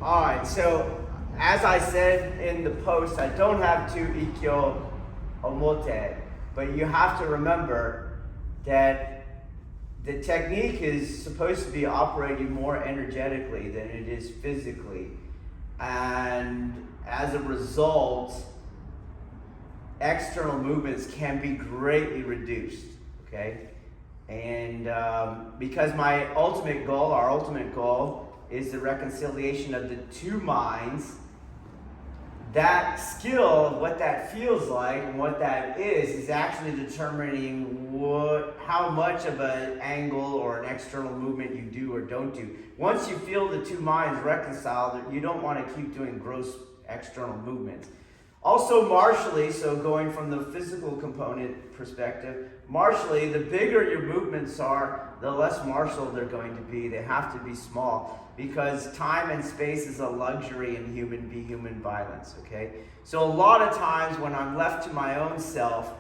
All right, so as I said in the post, I don't have two Ikkyo omote, but you have to remember that the technique is supposed to be operating more energetically than it is physically. And as a result, external movements can be greatly reduced, okay? And because our ultimate goal is the reconciliation of the two minds, that skill, what that feels like and what that is actually determining how much of an angle or an external movement you do or don't do. Once you feel the two minds reconciled, you don't want to keep doing gross external movements. Also martially, so going from the physical component perspective, martially, the bigger your movements are, the less martial they're going to be. They have to be small because time and space is a luxury in human violence, okay? So a lot of times when I'm left to my own self,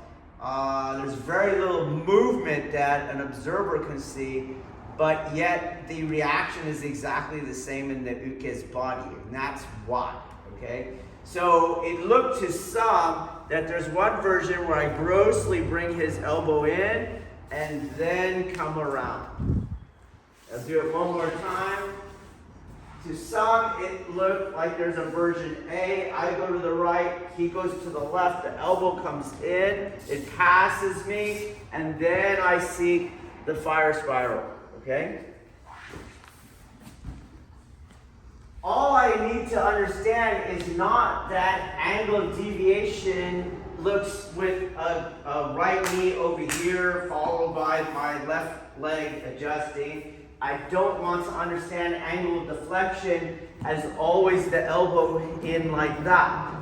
there's very little movement that an observer can see, but yet the reaction is exactly the same in the uke's body, and that's why, okay? So it looked to some that there's one version where I grossly bring his elbow in and then come around. I'll do it one more time. To some, it looked like there's a version A. I go to the right, he goes to the left, the elbow comes in, it passes me, and then I seek the fire spiral, okay? All I need to understand is not that angle of deviation looks with a right knee over here, followed by my left leg adjusting. I don't want to understand angle of deflection as always the elbow in like that.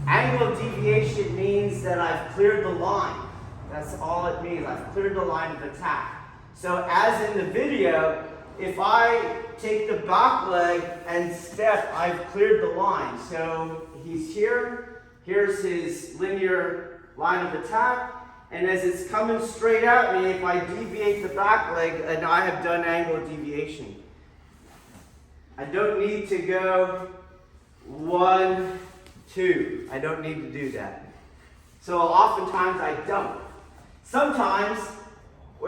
Angle of deviation means that I've cleared the line. That's all it means. I've cleared the line of attack. So as in the video, if I take the back leg and step, I've cleared the line. So he's here. Here's his linear line of attack. And as it's coming straight at me, if I deviate the back leg, and I have done angle deviation. I don't need to go 1, 2. I don't need to do that. So oftentimes I don't. Sometimes,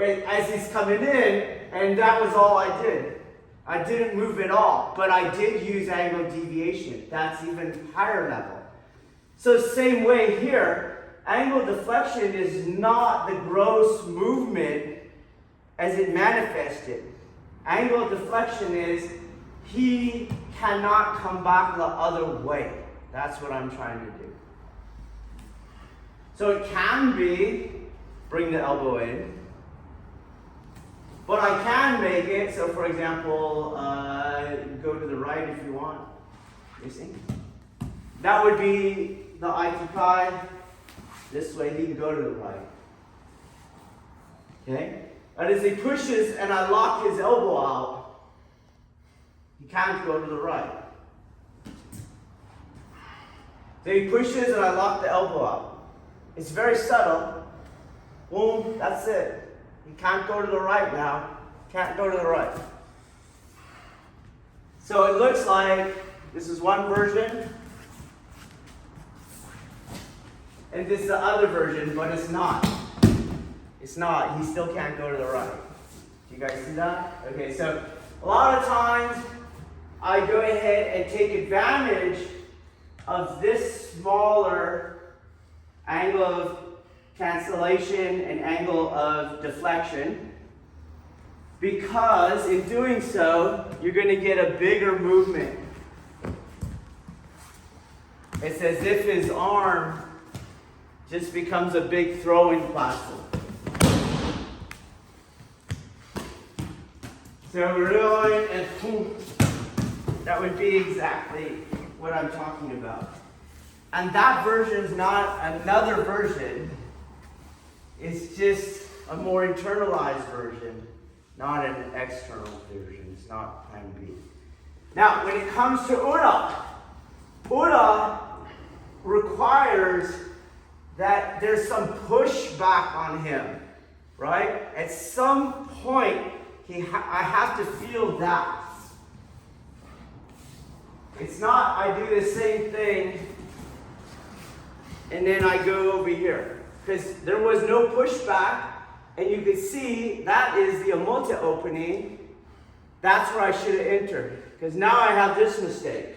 as he's coming in, and that was all I did. I didn't move at all, but I did use angle deviation. That's even higher level. So same way here. Angle deflection is not the gross movement as it manifested. Angle deflection is he cannot come back the other way. That's what I'm trying to do. So it can be bring the elbow in, but I can make it, so for example, go to the right if you want. You see? That would be the Aikido. This way he can go to the right. Okay? But as he pushes and I lock his elbow out, he can't go to the right. So he pushes and I lock the elbow out. It's very subtle. Boom, that's it. He can't go to the right now. Can't go to the right. So it looks like this is one version. And this is the other version, but it's not. It's not. He still can't go to the right. Do you guys see that? Okay, so a lot of times I go ahead and take advantage of this smaller angle of cancellation and angle of deflection, because in doing so, you're going to get a bigger movement. It's as if his arm just becomes a big throwing platform. So we're doing, and boom, that would be exactly what I'm talking about. And that version is not another version. It's just a more internalized version, not an external version. It's not plan B. Now, when it comes to Ura requires that there's some pushback on him, right? At some point, I have to feel that. It's not I do the same thing and then I go over here. Because there was no pushback, and you can see that is the omote opening. That's where I should have entered. Because now I have this mistake.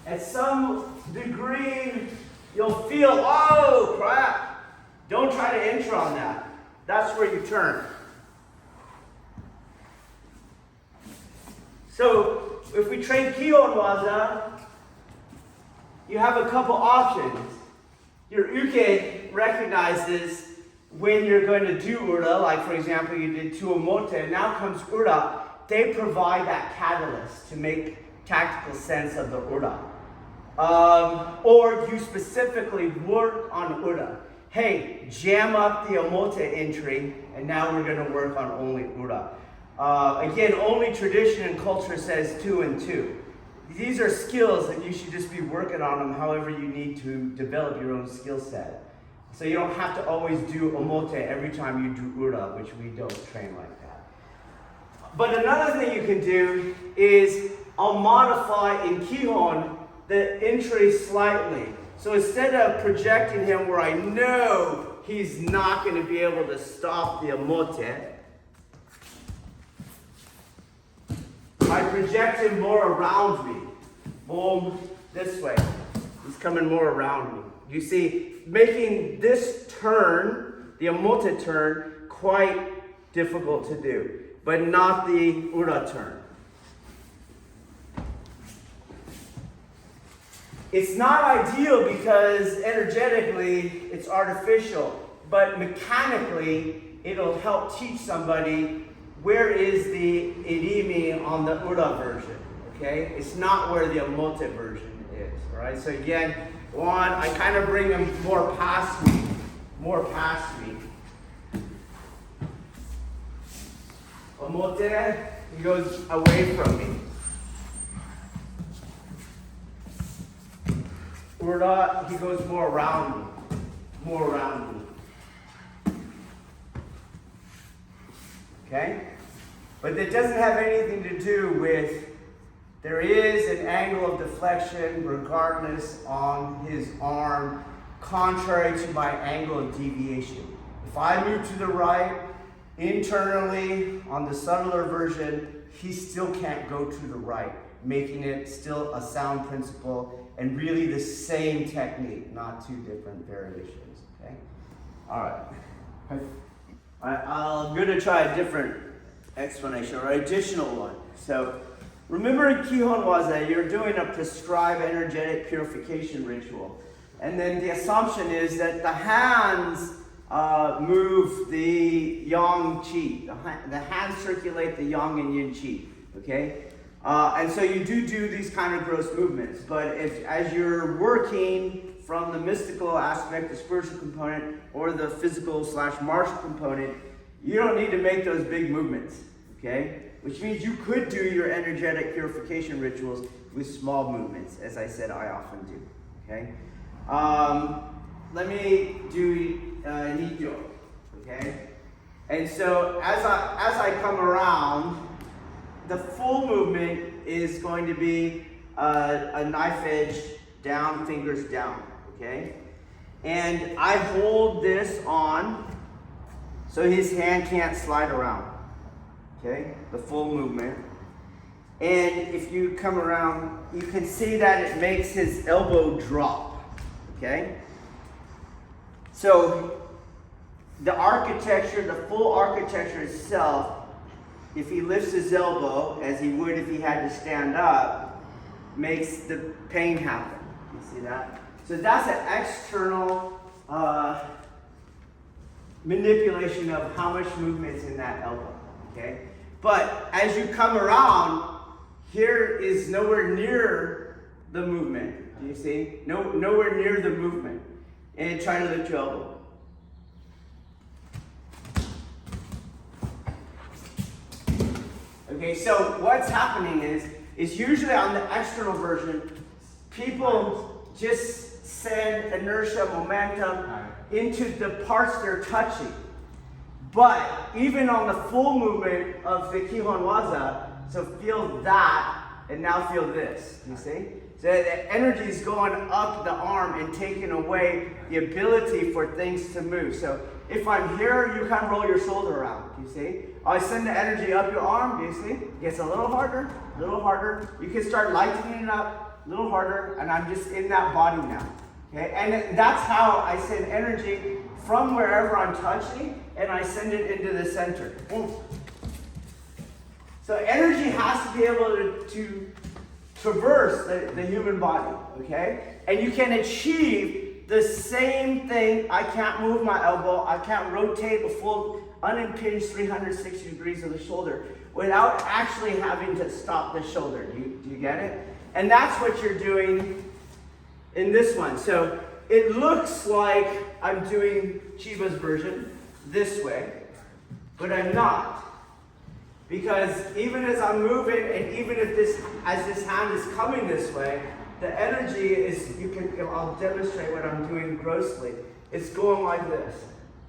At some degree, you'll feel, oh crap. Don't try to enter on that. That's where you turn. So, if we train kihon waza, you have a couple options. Your uke recognizes when you're going to do ura, like for example, you did two omote, now comes ura. They provide that catalyst to make tactical sense of the ura. Or you specifically work on ura. Hey, jam up the omote entry, and now we're going to work on only ura. Again, only tradition and culture says 2 and 2. These are skills and you should just be working on them however you need to develop your own skill set. So you don't have to always do omote every time you do ura, which we don't train like that. But another thing you can do is I'll modify in kihon the entry slightly. So instead of projecting him where I know he's not going to be able to stop the omote, I project him more around me. Boom, this way. He's coming more around me. You see, making this turn, the omote turn, quite difficult to do, but not the ura turn. It's not ideal because energetically it's artificial, but mechanically it'll help teach somebody where is the irimi on the ura version, okay? It's not where the omote version is, all right? So again, one, I kind of bring him more past me. Omote, he goes away from me. Ura, he goes more around me. Okay? But that doesn't have anything to do with, there is an angle of deflection regardless on his arm, contrary to my angle of deviation. If I move to the right, internally, on the subtler version, he still can't go to the right, making it still a sound principle and really the same technique, not two different variations, okay? All right. I'm going to try a different explanation or additional one. So remember in kihon waza, you're doing a prescribed energetic purification ritual. And then the assumption is that the hands move the yang qi. The hands circulate the yang and yin qi, okay? And so you do these kind of gross movements. But as you're working from the mystical aspect, the spiritual component, or the physical/martial component, you don't need to make those big movements, okay? Which means you could do your energetic purification rituals with small movements, as I said I often do, okay? Let me do Ikkyo, okay? And so as I come around, the full movement is going to be a knife edge down, fingers down, okay? And I hold this on so his hand can't slide around, okay? The full movement. And if you come around, you can see that it makes his elbow drop, okay? So the architecture, the full architecture itself, if he lifts his elbow, as he would if he had to stand up, makes the pain happen. You see that? So that's an external manipulation of how much movement's in that elbow, okay? But as you come around, here is nowhere near the movement. Do you see? Nowhere near the movement. And try to lift your elbow. Okay, so what's happening is usually on the external version, people just send inertia, momentum into the parts they're touching. But even on the full movement of the kihon waza, so feel that, and now feel this, you see? So the energy is going up the arm and taking away the ability for things to move. So if I'm here, you kind of roll your shoulder around, do you see? I send the energy up your arm, do you see? It gets a little harder, a little harder. You can start lightening it up, a little harder, and I'm just in that body now. Okay? And that's how I send energy from wherever I'm touching, and I send it into the center. Boom. So energy has to be able to traverse the human body, okay? And you can achieve the same thing. I can't move my elbow. I can't rotate a full unimpinged 360 degrees of the shoulder without actually having to stop the shoulder. Do you get it? And that's what you're doing in this one. So it looks like I'm doing Chiba's version this way, but I'm not. Because even as I'm moving, and even if as this hand is coming this way, the energy is, I'll demonstrate what I'm doing grossly. It's going like this,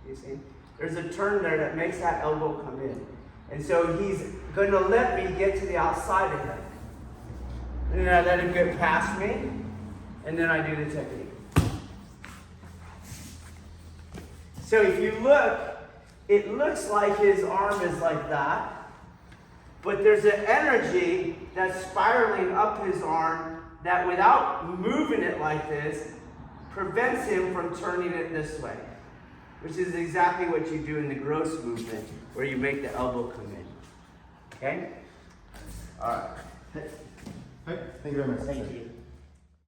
you see? There's a turn there that makes that elbow come in. And so he's going to let me get to the outside of him. And then I let him get past me, and then I do the technique. So if you look, it looks like his arm is like that. But there's an energy that's spiraling up his arm that without moving it like this, prevents him from turning it this way. Which is exactly what you do in the gross movement, where you make the elbow come in. Okay? All right. Thank you very much. Thank you.